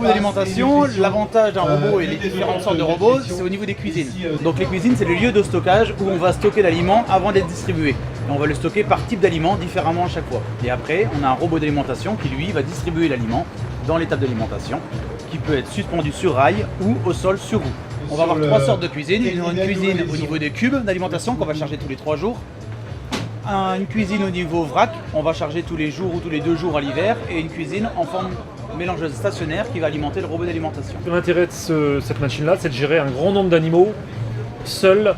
robot d'alimentation, l'avantage d'un robot et les différentes sortes de robots, c'est au niveau des cuisines. Donc les cuisines, c'est le lieu de stockage où on va stocker l'aliment avant d'être distribué. Et on va le stocker par type d'aliment différemment à chaque fois. Et après, on a un robot d'alimentation qui lui va distribuer l'aliment dans l'étape d'alimentation, qui peut être suspendu sur rail ou au sol sur roue. On va avoir trois sortes de cuisine. Une cuisine au niveau des cubes d'alimentation qu'on va charger tous les 3 jours. Une cuisine au niveau vrac, on va charger tous les jours ou tous les 2 jours à l'hiver. Et une cuisine en forme mélangeuse stationnaire qui va alimenter le robot d'alimentation. L'intérêt de cette machine-là, c'est de gérer un grand nombre d'animaux seul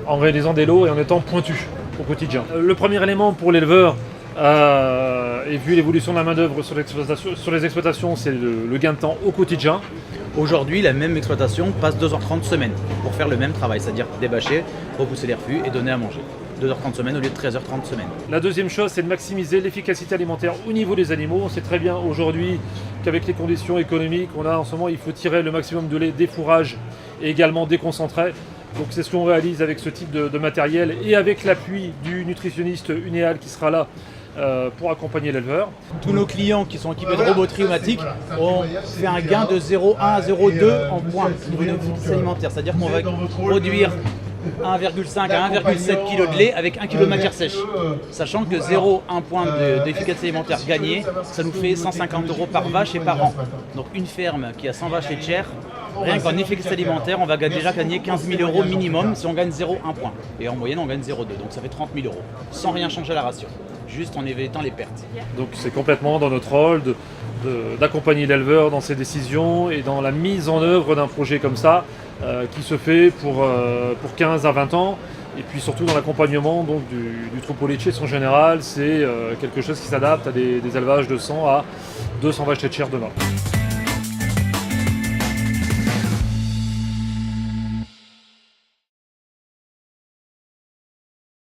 en réalisant des lots et en étant pointu au quotidien. Le premier élément pour l'éleveur, et vu l'évolution de la main-d'œuvre sur les exploitations, c'est le gain de temps au quotidien. Aujourd'hui, la même exploitation passe 2h30 semaine pour faire le même travail, c'est-à-dire débâcher, repousser les refus et donner à manger. 2h30 semaine au lieu de 13h30 semaine. La deuxième chose, c'est de maximiser l'efficacité alimentaire au niveau des animaux. On sait très bien aujourd'hui qu'avec les conditions économiques qu'on a en ce moment, il faut tirer le maximum de lait des fourrages et également des concentrés. Donc c'est ce qu'on réalise avec ce type de matériel et avec l'appui du nutritionniste Unéal qui sera là pour accompagner l'éleveur. Tous nos clients qui sont équipés de robots triomatiques ont fait un gain de 0,1 à 0,2 en points au niveau de l'efficacité alimentaire. C'est-à-dire qu'on va produire 1,5 à 1,7 kg de lait avec 1 kg de matière sèche. Sachant que 0,1 point d'efficacité alimentaire gagné, ça nous fait 150 € par vache et par an. Donc une ferme qui a 100 vaches laitières, rien qu'en efficacité alimentaire, on va déjà gagner 15 000 € minimum si on gagne 0,1 point. Et en moyenne, on gagne 0,2. Donc ça fait 30 000 €, sans rien changer à la ration, juste en évitant les pertes. Donc c'est complètement dans notre rôle d'accompagner l'éleveur dans ses décisions et dans la mise en œuvre d'un projet comme ça qui se fait pour 15 à 20 ans. Et puis surtout dans l'accompagnement donc, du troupeau laitier en général, c'est quelque chose qui s'adapte à des élevages de 100 à 200 vaches laitières demain.